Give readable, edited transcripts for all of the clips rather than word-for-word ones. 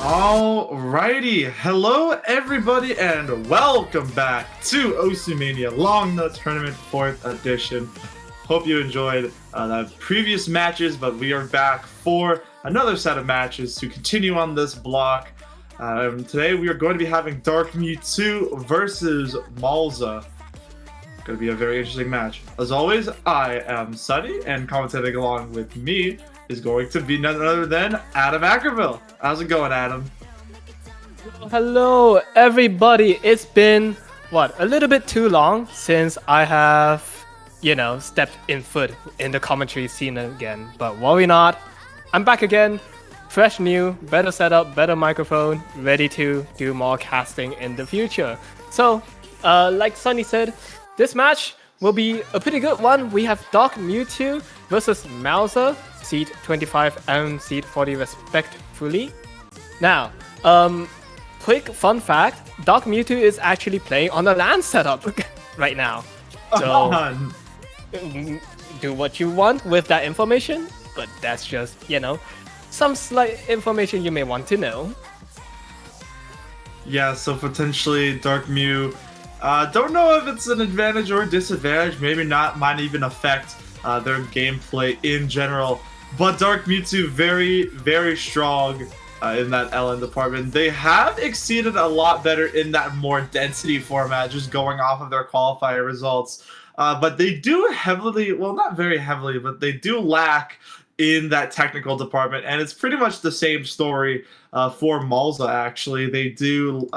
Alrighty, hello everybody and welcome back to Oceania Long Nut Tournament 4th edition. Hope you enjoyed the previous matches, but we are back for another set of matches to continue on this block. Today we are going to be having DarkMew2 versus Malza. Going to be a very interesting match. As always, I am Sunny, and commentating along with me is going to be none other than Adam Ackerville. How's it going, Adam? Hello, everybody. It's been, a little bit too long since I have, stepped in foot in the commentary scene again. But worry not, I'm back again. Fresh, new, better setup, better microphone, ready to do more casting in the future. So, like Sunny said, this match will be a pretty good one. We have DarkMew2 versus malza, seed 25 and seed 40 respectively. Now, quick fun fact, DarkMew2 is actually playing on a LAN setup right now. So, do what you want with that information, but that's just, some slight information you may want to know. Yeah, so potentially DarkMew, don't know if it's an advantage or a disadvantage, maybe not, might even affect their gameplay in general. But DarkMew2 very, very strong in that LN department. They have exceeded a lot better in that more density format, just going off of their qualifier results. But they do heavily, well, not very heavily, but they do lack in that technical department. And it's pretty much the same story for malza, actually. They do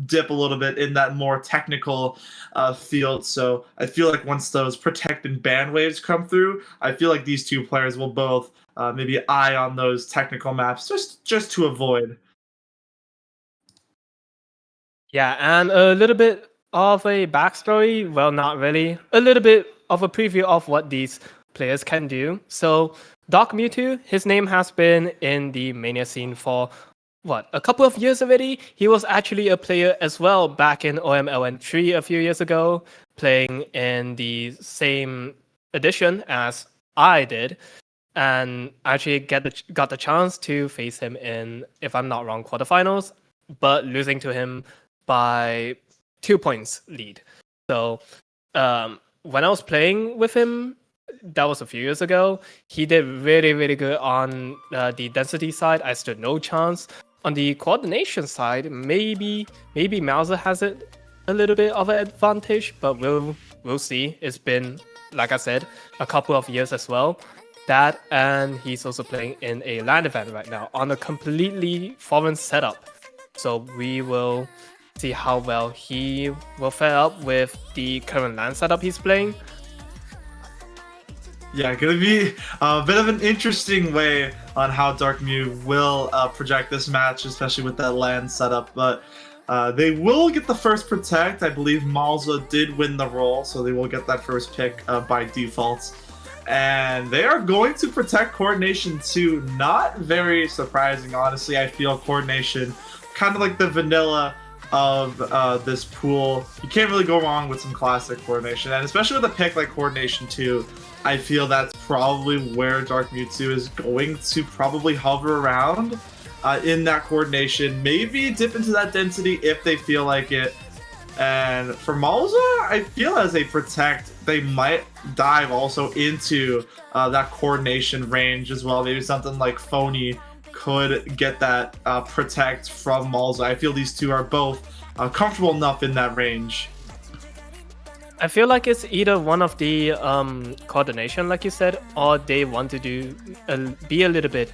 dip a little bit in that more technical field. So I feel like once those protect and ban waves come through, I feel like these two players will both maybe eye on those technical maps just to avoid. Yeah, and a little bit of a backstory, well, not really. A little bit of a preview of what these players can do. So DarkMew2, his name has been in the Mania scene for a couple of years already. He was actually a player as well back in OMLN4 a few years ago, playing in the same edition as I did, and actually got the chance to face him in, if I'm not wrong, quarterfinals, but losing to him by 2 points lead. So when I was playing with him, that was a few years ago, he did really, really good on the density side. I stood no chance. On the coordination side, maybe malza has it a little bit of an advantage, but we'll see. It's been, like I said, a couple of years as well. That, and he's also playing in a LAN event right now on a completely foreign setup. So we will see how well he will fare up with the current LAN setup he's playing. Yeah, gonna be a bit of an interesting way on how DarkMew will project this match, especially with that LAN setup. But they will get the first protect. I believe malza did win the role, so they will get that first pick by default. And they are going to protect Coordination 2. Not very surprising, honestly. I feel Coordination kind of like the vanilla of this pool. You can't really go wrong with some classic Coordination, and especially with a pick like Coordination 2, I feel that's probably where DarkMew2 is going to probably hover around in that Coordination. Maybe dip into that density if they feel like it. And for malza, I feel as a protect, they might dive also into that Coordination range as well. Maybe something like Phony could get that protect from malza. I feel these two are both comfortable enough in that range. I feel like it's either one of the coordination, like you said, or they want to do be a little bit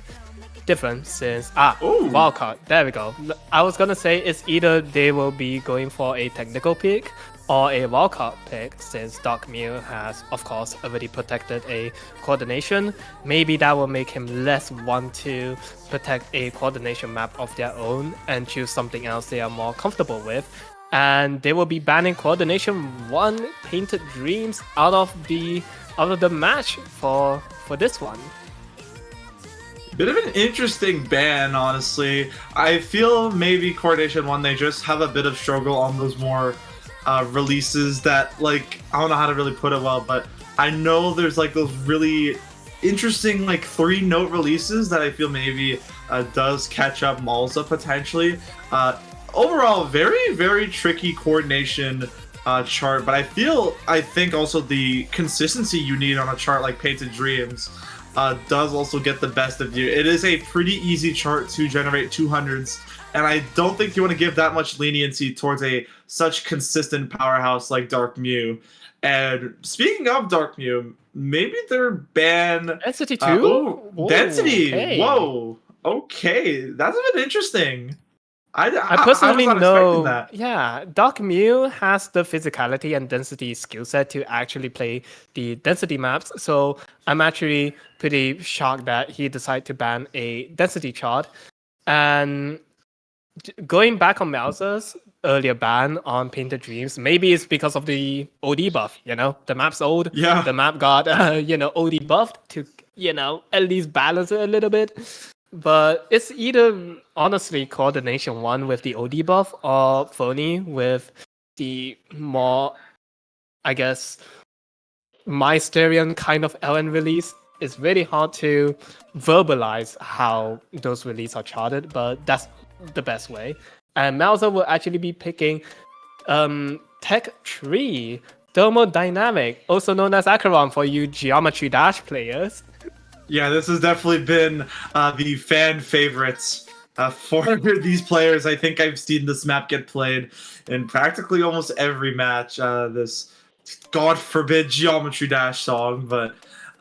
different since wildcard. There we go. I was gonna say it's either they will be going for a technical pick or a wildcard pick, since DarkMew has, of course, already protected a coordination. Maybe that will make him less want to protect a coordination map of their own and choose something else they are more comfortable with. And they will be banning Coordination 1 Painted Dreams out of the match for this one. Bit of an interesting ban, honestly. I feel maybe Coordination 1, they just have a bit of struggle on those more releases that, like, I don't know how to really put it well, but I know there's like those really interesting like 3-note releases that I feel maybe does catch up malza potentially. Overall, very, very tricky Coordination chart, but I think also the consistency you need on a chart like Painted Dreams does also get the best of you. It is a pretty easy chart to generate 200s, and I don't think you want to give that much leniency towards such consistent powerhouse like DarkMew. And speaking of DarkMew, maybe their ban Density 2? Density. Okay. Whoa. Okay, that's a bit interesting. I personally know, that. Yeah, DarkMew has the physicality and density skill set to actually play the density maps, so I'm actually pretty shocked that he decided to ban a density chart. And going back on malza's earlier ban on Painted Dreams, maybe it's because of the OD buff, the map's old, yeah. The map got, OD buffed to, at least balance it a little bit. But it's either, honestly, Coordination 1 with the OD buff or Phony with the more, I guess, Mysterian kind of LN release. It's really hard to verbalize how those releases are charted, but that's the best way. And malza will actually be picking Tech Tree, Thermodynamic, also known as Acheron for you Geometry Dash players. Yeah, this has definitely been the fan favorites for these players. I think I've seen this map get played in practically almost every match. This God forbid Geometry Dash song, but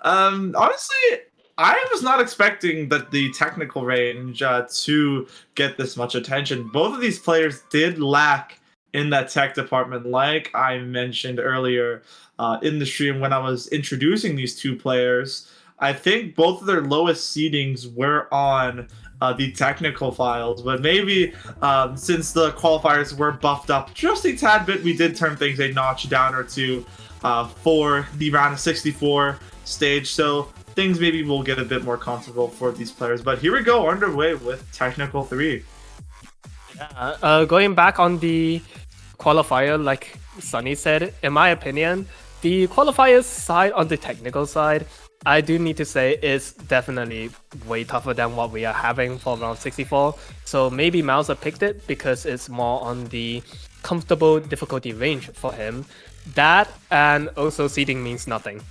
honestly, I was not expecting that the technical range to get this much attention. Both of these players did lack in that tech department, like I mentioned earlier in the stream when I was introducing these two players. I think both of their lowest seedings were on the technical files, but maybe since the qualifiers were buffed up just a tad bit, we did turn things a notch down or two for the round of 64 stage. So things maybe will get a bit more comfortable for these players. But here we go, underway with Technical 3. Yeah, going back on the qualifier, like Sunny said, in my opinion, the qualifier side on the technical side, I do need to say is definitely way tougher than what we are having for round 64. So maybe malza picked it because it's more on the comfortable difficulty range for him. That and also seeding means nothing.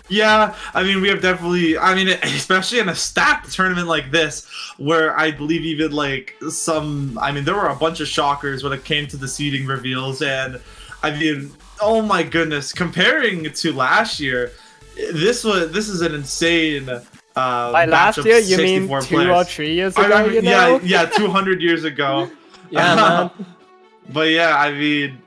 Yeah, I mean, we have definitely, I mean, especially in a stacked tournament like this, where I believe even like I mean, there were a bunch of shockers when it came to the seeding reveals, and I mean, oh my goodness, comparing to last year, this is an insane by last year, you mean 2 players. or 3 years ago, you know? Yeah, 200 years ago. Yeah, man. But yeah, I mean,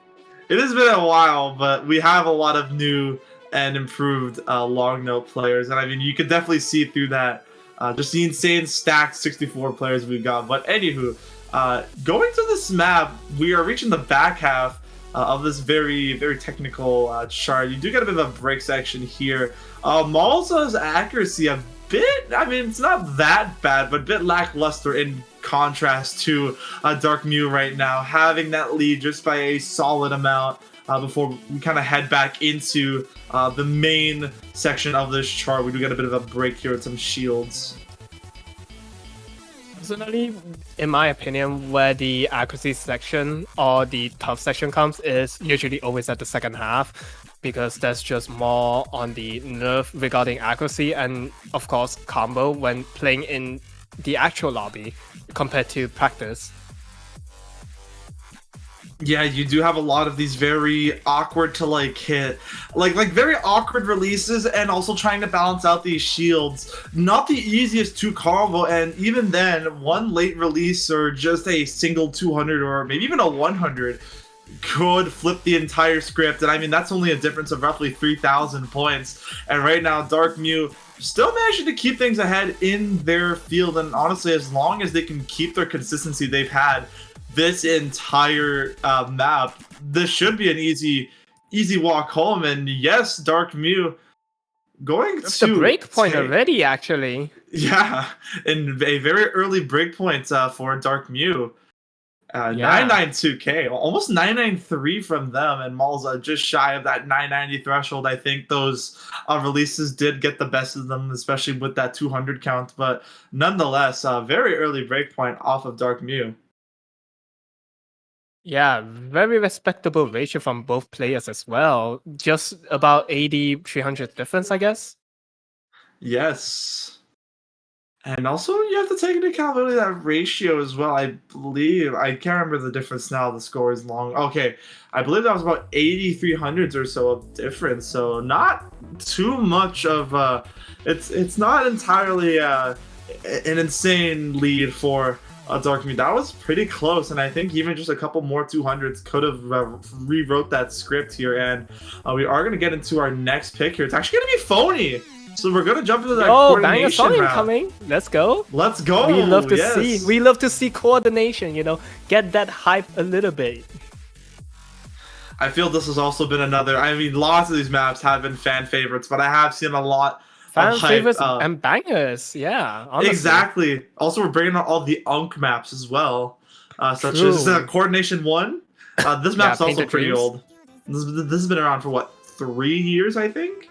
it has been a while, but we have a lot of new and improved long note players, and I mean, you could definitely see through that, just the insane stacked 64 players we've got. But anywho, going to this map, we are reaching the back half of this very, very technical chart. You do get a bit of a break section here. Malza's accuracy a bit, I mean, it's not that bad, but a bit lackluster in contrast to DarkMew right now, having that lead just by a solid amount before we kind of head back into the main section of this chart. We do get a bit of a break here with some shields. Personally, in my opinion, where the accuracy section or the tough section comes is usually always at the second half, because that's just more on the nerve regarding accuracy and, of course, combo when playing in the actual lobby compared to practice. Yeah, you do have a lot of these very awkward to like hit, like very awkward releases, and also trying to balance out these shields. Not the easiest to combo, and even then, one late release or just a single 200 or maybe even a 100 could flip the entire script. And I mean, that's only a difference of roughly 3,000 points. And right now, DarkMew still managing to keep things ahead in their field. And honestly, as long as they can keep their consistency they've had this entire map, this should be an easy walk home. And yes, DarkMew going That's to the break point already, actually. Yeah, in a very early break point for DarkMew. 992k, almost 993 from them, and malza just shy of that 990 threshold. I think those releases did get the best of them, especially with that 200 count. But nonetheless, very early breakpoint off of DarkMew. Yeah, very respectable ratio from both players as well. Just about 80-300 difference, I guess. Yes. And also, you have to take into account really that ratio as well. I believe, I can't remember the difference now, the score is long. Okay, I believe that was about 80-300s or so of difference. So not too much of, it's not entirely an insane lead for DarkMew. That was pretty close, and I think even just a couple more 200s could have rewrote that script here. And we are going to get into our next pick here. It's actually going to be Phony. So we're gonna jump into that coordination round. Incoming. Let's go. Let's go. We love to see. We love to see coordination. You know, get that hype a little bit. I feel this has also been another. I mean, lots of these maps have been fan favorites, but I have seen a lot fan of favorites hype, and bangers. Yeah, honestly. Exactly. Also, we're bringing out all the Unk maps as well, such as Coordination 1. This map's also pretty old. This has been around for what, 3 years, I think.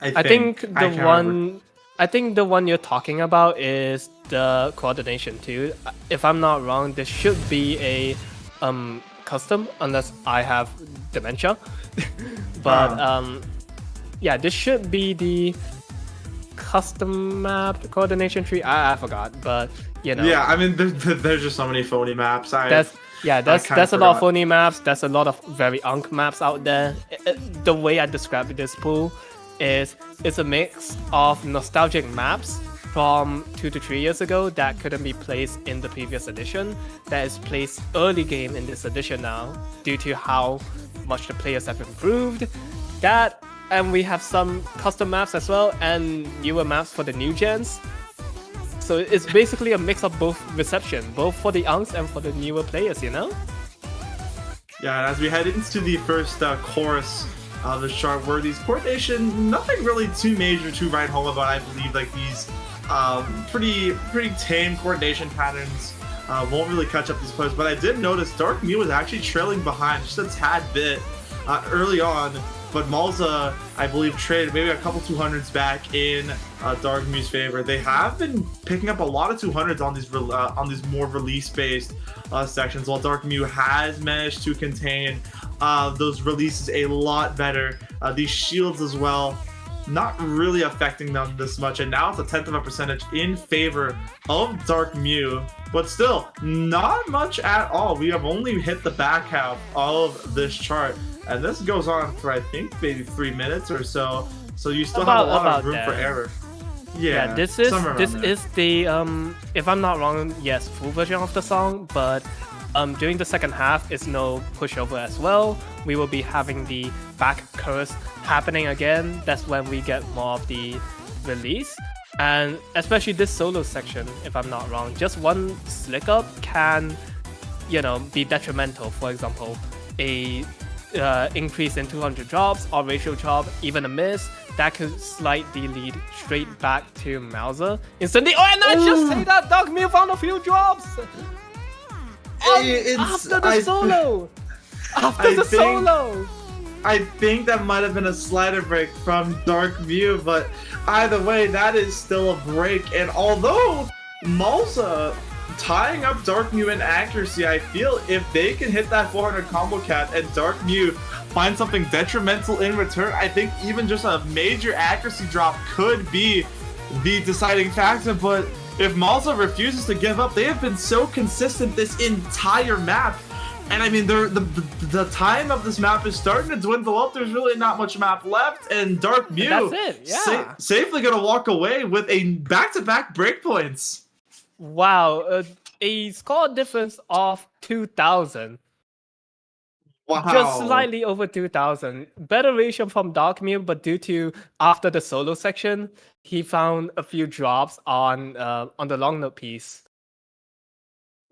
I think the one you're talking about is the Coordination 2. If I'm not wrong, this should be a custom, unless I have dementia. But yeah, this should be the custom map Coordination 3. I forgot, but you know. Yeah, I mean, there's just so many phony maps. There's a lot of phony maps. There's a lot of very Unk maps out there. The way I describe this pool is it's a mix of nostalgic maps from 2 to 3 years ago that couldn't be placed in the previous edition, that is placed early game in this edition now due to how much the players have improved. That, and we have some custom maps as well and newer maps for the new gens. So it's basically a mix of both reception, both for the Unks and for the newer players, you know? Yeah, and as we head into the first chorus this chart, where these coordination, nothing really too major to write home about. I believe like these pretty tame coordination patterns won't really catch up these players. But I did notice DarkMew was actually trailing behind just a tad bit early on. But Malza, I believe, traded maybe a couple 200s back in DarkMew's favor. They have been picking up a lot of 200s on these more release-based sections, while DarkMew has managed to contain those releases a lot better. These shields as well, not really affecting them this much, and now it's a 10th of a percentage in favor of DarkMew, but still not much at all. We have only hit the back half of this chart, and this goes on for I think maybe 3 minutes or so. So you still have a lot of room for error. Yeah, this is the if I'm not wrong, yes, full version of the song, but during the second half is no pushover as well. We will be having the back chorus happening again. That's when we get more of the release, and especially this solo section, if I'm not wrong, just one slick up can, you know, be detrimental. For example, a increase in 200 drops or ratio drop, even a miss, that could slightly lead straight back to malza instantly. Oh, and I just say that DarkMew found a few drops after the solo. I think that might have been a slider break from DarkMew, but either way, that is still a break. And although malza tying up DarkMew in accuracy, I feel if they can hit that 400 combo cap and DarkMew find something detrimental in return, I think even just a major accuracy drop could be the deciding factor. But if malza refuses to give up, they have been so consistent this entire map. And I mean, the time of this map is starting to dwindle up. There's really not much map left, and DarkMew safely gonna walk away with a back-to-back breakpoints. Wow, a score difference of 2,000. Wow. Just slightly over 2,000. Better ratio from DarkMew, but due to after the solo section, he found a few drops on the long note piece.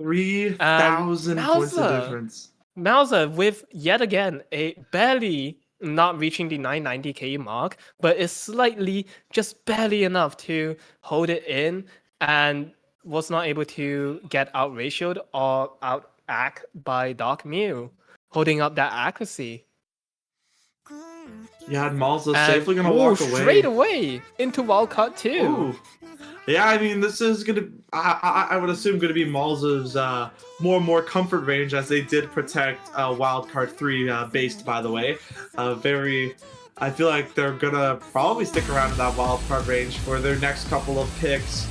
3,000 points of difference. malza with yet again a barely not reaching the 990k mark, but it's slightly, just barely enough to hold it in, and was not able to get out ratioed or out act by DarkMew, holding up that accuracy. Yeah, malza safely gonna walk away. Straight away into wildcard 2. Ooh. Yeah, I mean, this is gonna, I would assume, gonna be malza's more comfort range, as they did protect wildcard 3 based, by the way. I feel like they're gonna probably stick around in that wildcard range for their next couple of picks.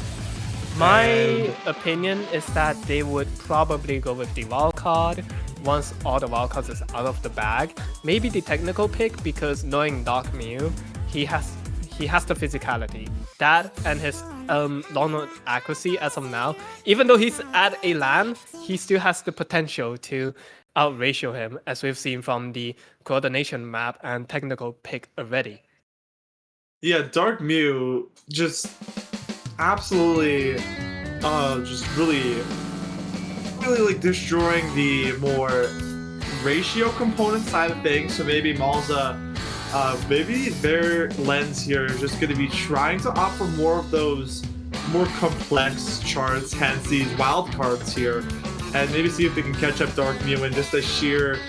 My opinion is that they would probably go with the wildcard once all the wildcards is out of the bag. Maybe the technical pick, because knowing DarkMew, he has the physicality. That and his long note accuracy as of now. Even though he's at a LAN, he still has the potential to out-ratio him, as we've seen from the coordination map and technical pick already. Yeah, DarkMew just absolutely just really like destroying the more ratio component side of things. So maybe malza, maybe their lens here is just going to be trying to offer more of those more complex charts, hence these wild cards here, and maybe see if they can catch up DarkMew in just a sheer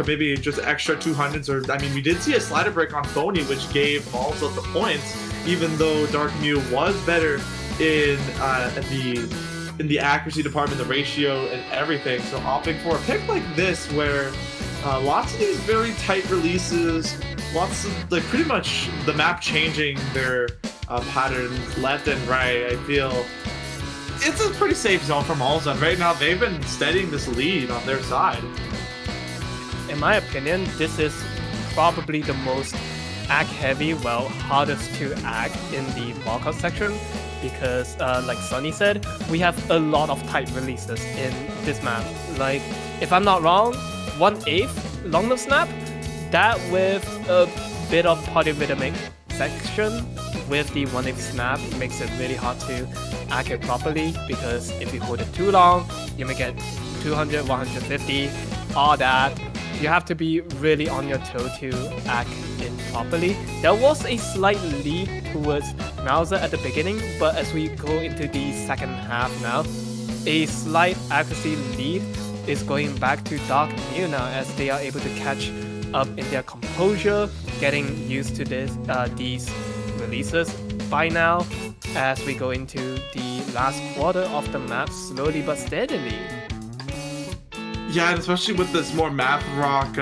maybe just extra 200s. Or I mean, we did see a slider break on Phony, which gave malza the points, even though DarkMew was better in the accuracy department, the ratio, and everything. So opting for a pick like this, where lots of these very tight releases, lots of, like, pretty much the map changing their patterns left and right, I feel it's a pretty safe zone for malza. Right now, they've been steadying this lead on their side. In my opinion, this is probably the most act heavy, well, hardest to act in the wildcard section, because like Sunny said, we have a lot of tight releases in this map. Like, if I'm not wrong, 1/8 long note snap, that with a bit of polyrhythmic section with the 1/8 snap makes it really hard to act it properly, because if you hold it too long, you may get 200, 150, all that, you have to be really on your toe to act it properly. There was a slight lead towards malza at the beginning, but as we go into the second half now, a slight accuracy lead is going back to DarkMew now, as they are able to catch up in their composure, getting used to these releases by now, as we go into the last quarter of the map slowly but steadily. Yeah, and especially with this more math rock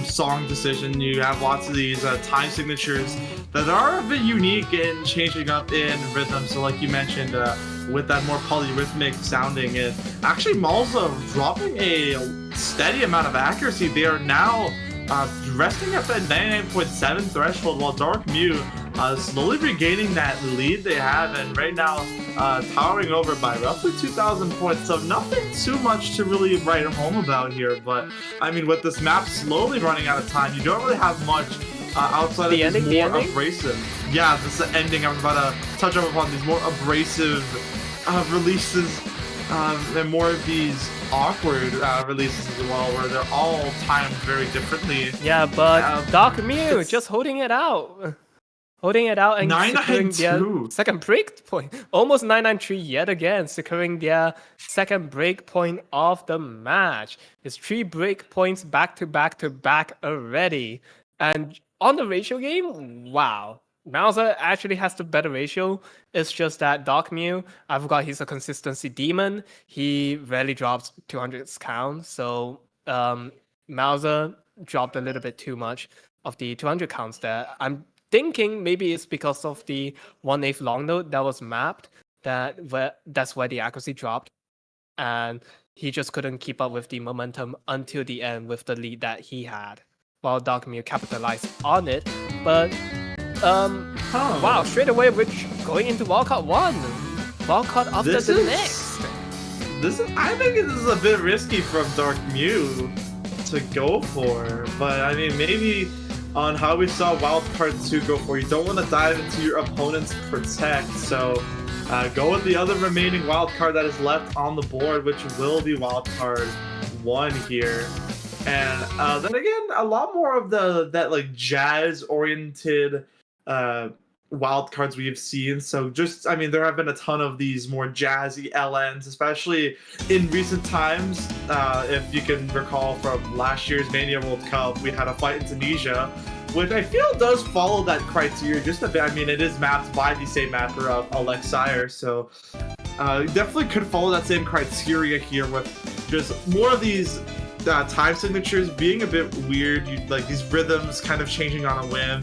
song decision, you have lots of these time signatures that are a bit unique in changing up in rhythm. So like you mentioned, with that more polyrhythmic sounding, and actually malza dropping a steady amount of accuracy. They are now resting at that 99.7 threshold, while DarkMew slowly regaining that lead they have, and right now towering over by roughly 2,000 points. So nothing too much to really write home about here, but I mean, with this map slowly running out of time, you don't really have much outside the of these ending, more abrasive. Yeah, this is the ending. I'm about to touch up upon these more abrasive releases, and more of these awkward releases as well, where they're all timed very differently. Yeah, but DarkMew just holding it out. Holding it out and securing their second break point. Almost 993 yet again, securing their second break point of the match. It's 3 break points back to back to back already. And on the ratio game, wow. malza actually has the better ratio. It's just that DarkMew, I forgot he's a consistency demon. He rarely drops 200 count. So malza dropped a little bit too much of the 200 counts there. I'm thinking maybe it's because of the 1/8 long note that was mapped, that's why the accuracy dropped, and he just couldn't keep up with the momentum until the end with the lead that he had, while DarkMew capitalized on it. But wow, straight away we're going into wildcard 1. Wildcard after the next. I think this is a bit risky from DarkMew to go for, but I mean, maybe on how we saw wildcard 2 go for, you don't want to dive into your opponent's protect, so go with the other remaining wildcard that is left on the board, which will be wildcard 1 here. And then again, a lot more of that like jazz oriented wildcards we have seen. So just, I mean, there have been a ton of these more jazzy LNs, especially in recent times. If you can recall from last year's Mania World Cup, we had a fight in Tunisia, which I feel does follow that criteria just a bit. I mean, it is mapped by the same mapper of Alexire, so definitely could follow that same criteria here, with just more of these time signatures being a bit weird, like these rhythms kind of changing on a whim,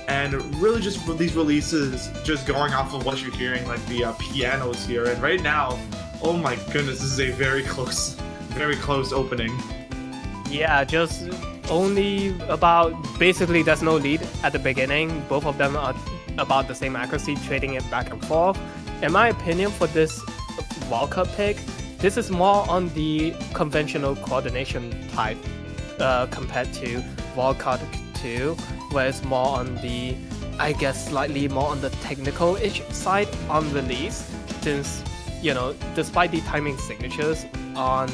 and really just these releases just going off of what you're hearing, like the pianos here. And right now, oh my goodness, this is a very close opening. Yeah, just only about, basically there's no lead at the beginning. Both of them are about the same accuracy, trading it back and forth. In my opinion, for this wildcard pick, this is more on the conventional coordination type compared to wildcard 2, where it's more on the, I guess, slightly more on the technical-ish side on release, since, you know, despite the timing signatures on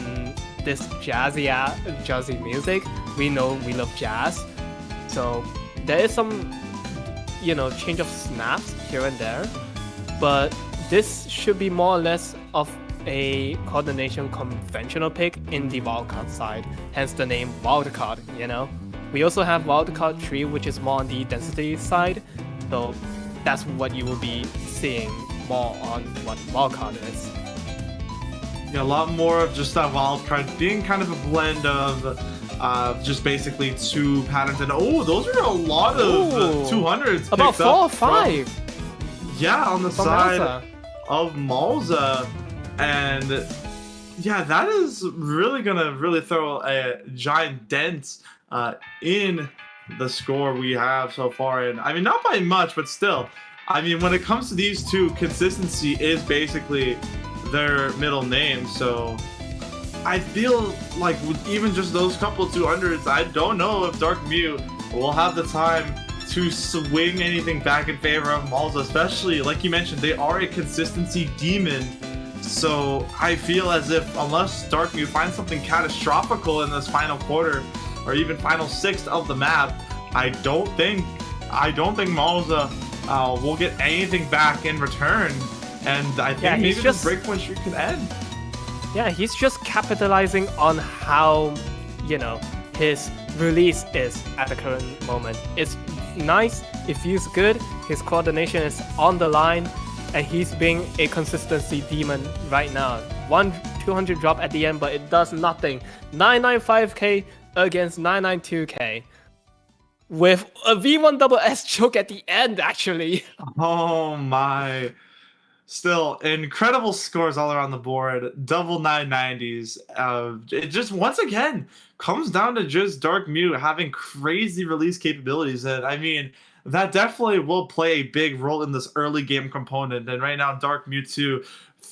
this jazzy music, we know we love jazz, so there is some, you know, change of snaps here and there, but this should be more or less of a coordination conventional pick in the wildcard side, hence the name wildcard, you know. We also have wildcard 3, which is more on the density side, so that's what you will be seeing more on what wildcard is. Yeah, a lot more of just that wildcard being kind of a blend of just basically 2 patterns, and oh, those are a lot of 200s. About 4 or 5. Yeah, on the side of malza, and yeah, that is really gonna throw a giant dent in the score we have so far. And I mean, not by much, but still, I mean, when it comes to these two, consistency is basically their middle name. So I feel like with even just those couple 200s, I don't know if DarkMew will have the time to swing anything back in favor of malza, especially like you mentioned, they are a consistency demon. So I feel as if unless DarkMew finds something catastrophical in this final quarter, or even final 6th of the map, I don't think Malza will get anything back in return, and I think maybe this breakpoint streak can end. Yeah, he's just capitalizing on how, his release is at the current moment. It's nice, it feels good, his coordination is on the line, and he's being a consistency demon right now. 200 drop at the end, but it does nothing. 995k against 992k. With a V1 double S choke at the end, actually. Oh my. Still, incredible scores all around the board. Double 990s. It just, once again, comes down to just DarkMew having crazy release capabilities. And I mean, that definitely will play a big role in this early game component. And right now, DarkMew2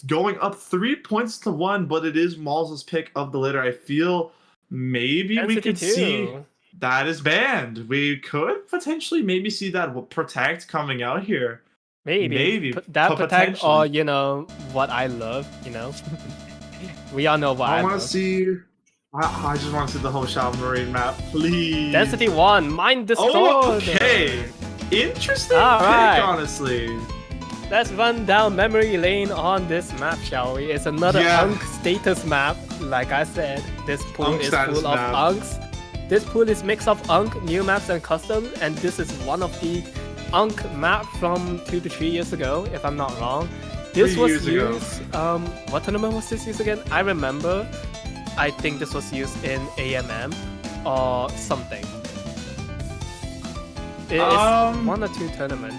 going up 3 points to 1, but it is Malza's pick of the litter. I feel maybe we could see that is banned. We could potentially maybe see that Protect coming out here. Maybe. That Protect, or, what I love, We all know what I want to see. I just want to see the whole Shadow Marine map, please. Density 1, Mind Distorted. Oh, okay. Interesting pick, honestly. Let's run down memory lane on this map, shall we? It's another Unk status map. Like I said, this pool is full of Unks. This pool is mix of Unk, new maps, and custom, and this is one of the Unk map from 2 to 3 years ago, if I'm not wrong. This was used. What tournament was this used again? I remember. I think this was used in AMM or something. It is 1 or 2 tournament.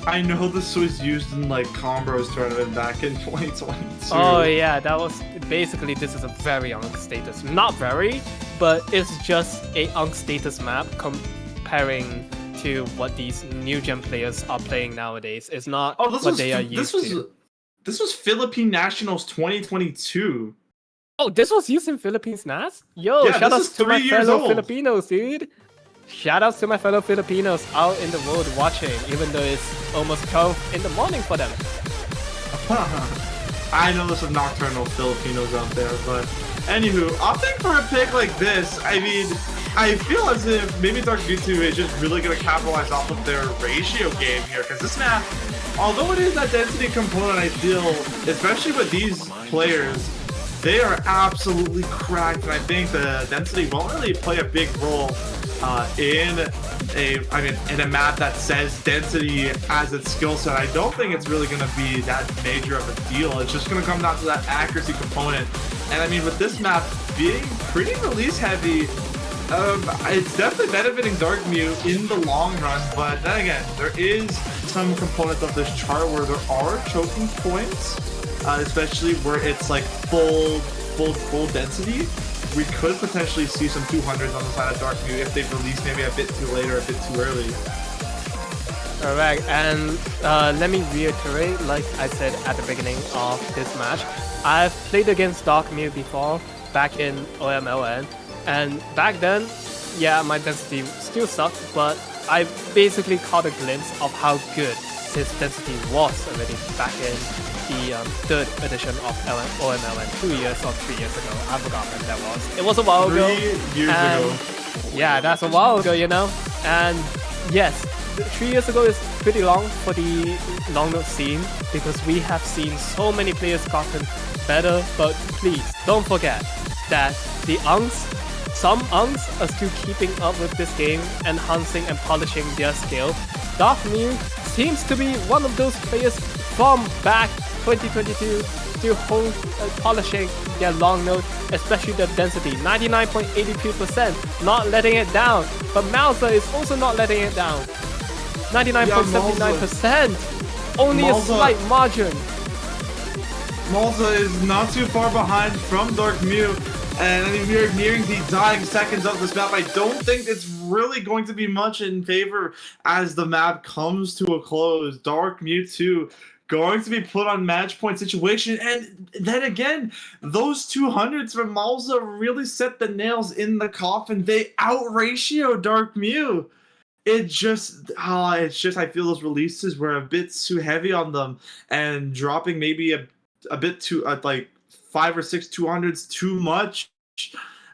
I know this was used in like Combro's tournament back in 2022. Oh yeah, that was basically, this is a very Unk status. Not very, but it's just a Unk status map comparing to what these new gen players are playing nowadays. It's not what they are used to. This was Philippine Nationals 2022. Oh, this was used in Philippines NAS? Yo, yeah, shout outs to my fellow Filipinos, dude. Shout outs to my fellow Filipinos out in the world watching, even though it's almost 12 in the morning for them. I know there's some nocturnal Filipinos out there, but anywho, opting for a pick like this, I mean, I feel as if maybe DarkMew2 is just really going to capitalize off of their ratio game here, because this map, although it is that density component, I feel, especially with these players, they are absolutely cracked, and I think the density won't really play a big role in a map that says density as its skill set. I don't think it's really going to be that major of a deal. It's just going to come down to that accuracy component. And I mean, with this map being pretty release heavy, it's definitely benefiting DarkMew in the long run, but then again, there is some components of this chart where there are choking points, especially where it's like full density. We could potentially see some 200s on the side of DarkMew if they release maybe a bit too late or a bit too early. Alright, and let me reiterate, like I said at the beginning of this match, I've played against DarkMew before, back in OMLN, and back then, yeah, my density still sucked, but I basically caught a glimpse of how good his density was already back in the 3rd edition of OMLN 2 years or 3 years ago. I forgot when that was. It was a while ago. 3 years ago. Yeah, that's a while ago, And yes, 3 years ago is pretty long for the long note scene, because we have seen so many players gotten better, but please don't forget that the Unks, some Unks are still keeping up with this game, enhancing and polishing their skill. DarkMew seems to be one of those players from back 2022 still polishing their long note, especially the density, 99.82%, not letting it down. But malza is also not letting it down. 99.79%, only a slight margin. Malza is not too far behind from DarkMew, and I mean, we are nearing the dying seconds of this map. I don't think it's really going to be much in favor as the map comes to a close. DarkMew2 going to be put on match point situation, and then again, those 200s from malza really set the nails in the coffin. They out-ratio DarkMew. It's just I feel those releases were a bit too heavy on them, and dropping maybe a bit too like 5 or 6 200s too much.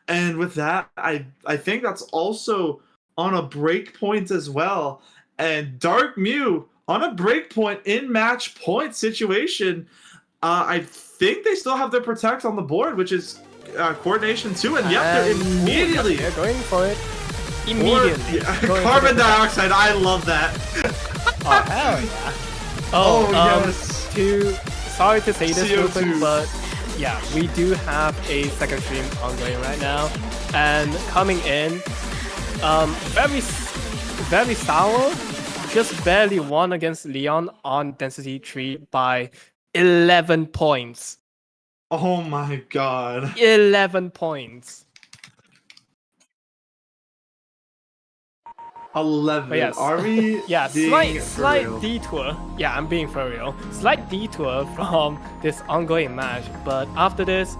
And with that, I think that's also on a break point as well. And DarkMew on a break point in match point situation. I think they still have their protect on the board, which is coordination 2, and yep, they're immediately they're going for it. Immediately. Carbon dioxide, I love that. Oh hell yeah. Yes. Sorry to say this real quick, CO2. but yeah, we do have a second stream ongoing right now, and coming in, very sour, just barely won against Leon on density 3 by 11 points. Oh my god. 11 points. 11. But yes. Are we? Yeah, being slight for real? detour. Yeah, I'm being for real. Slight detour from this ongoing match, but after this,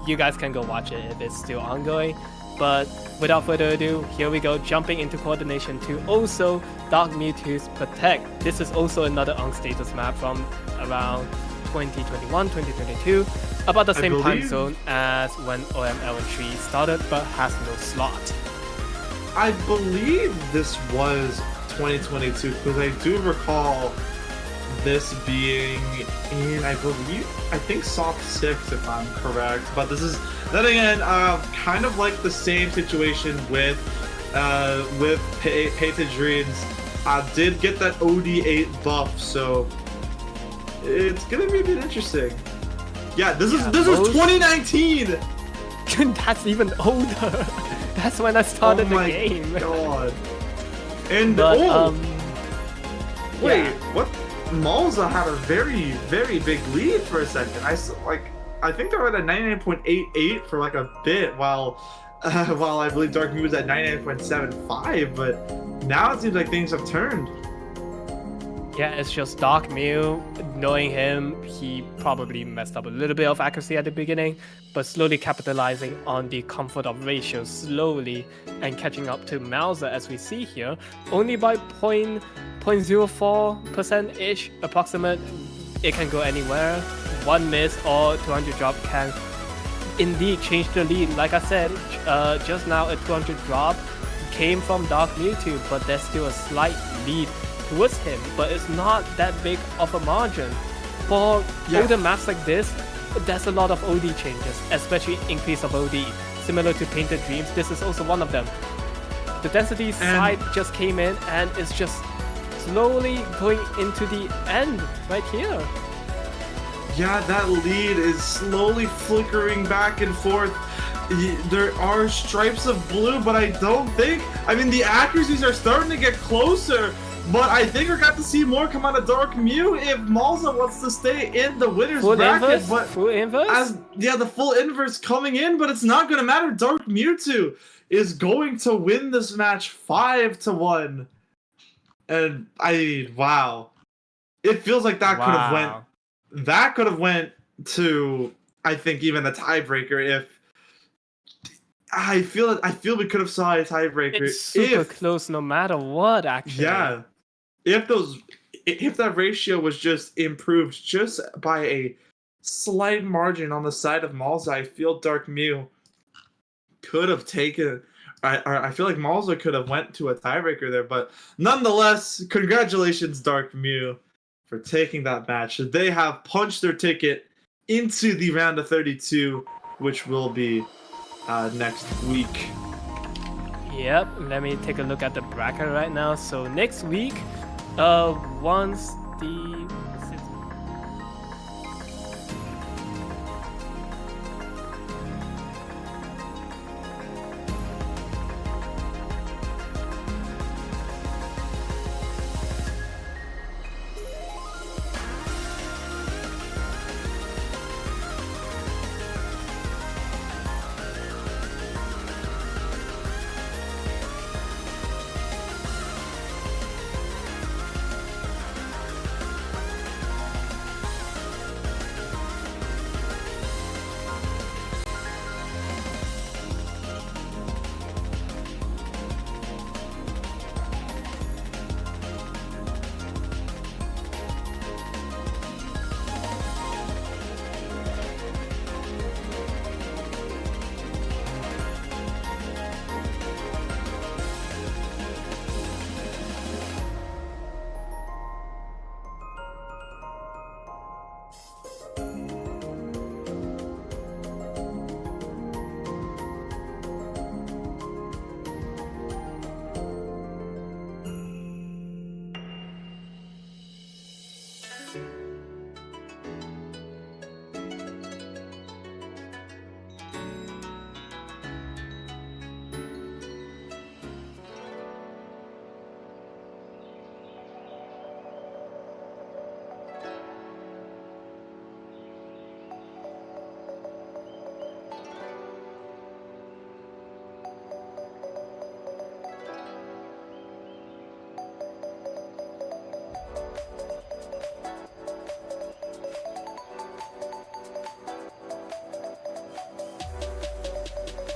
you guys can go watch it if it's still ongoing. But without further ado, here we go, jumping into coordination 2. Also, DarkMew2's Protect. This is also another on-status map from around 2021, 2022. About the same time zone as when OMLN4 started, but has no slot. I believe this was 2022 because I do recall this being in, I think soft 6 if I'm correct. But this is then again kind of like the same situation with Painted Dreams. I did get that OD8 buff, so it's gonna be a bit interesting. Yeah, this is 2019. That's even older. That's when I started the game. Oh my god. And but, wait, yeah. what? Malza had a very, very big lead for a second. I think they were at a 99.88 for like a bit, while I believe DarkMew was at 99.75. But now it seems like things have turned. Yeah, it's just DarkMew. Knowing him, he probably messed up a little bit of accuracy at the beginning, but slowly capitalizing on the comfort of ratio slowly and catching up to malza as we see here, only by 0.04%-ish approximate. It can go anywhere. One miss or 200 drop can indeed change the lead. Like I said, just now a 200 drop came from DarkMew2, but there's still a slight lead towards him, but it's not that big of a margin. For older maps like this, there's a lot of OD changes, especially increase of OD. Similar to Painted Dreams, this is also one of them. The density side just came in and it's just slowly going into the end right here. Yeah, that lead is slowly flickering back and forth. There are stripes of blue, but I don't think, I mean, the accuracies are starting to get closer. But I think we're got to see more come out of DarkMew if Malza wants to stay in the winner's bracket. Inverse? But full inverse? The full inverse coming in, but it's not going to matter. DarkMew2 is going to win this match 5-1. And wow. It feels like that could have went to, I think, even a tiebreaker if I feel we could have saw a tiebreaker. It's super close no matter what, actually. Yeah. If that ratio was just improved just by a slight margin on the side of Malza, I feel DarkMew could have taken. I feel like Malza could have went to a tiebreaker there, but nonetheless, congratulations DarkMew for taking that match. They have punched their ticket into the round of 32, which will be next week. Yep, let me take a look at the bracket right now. So next week, once the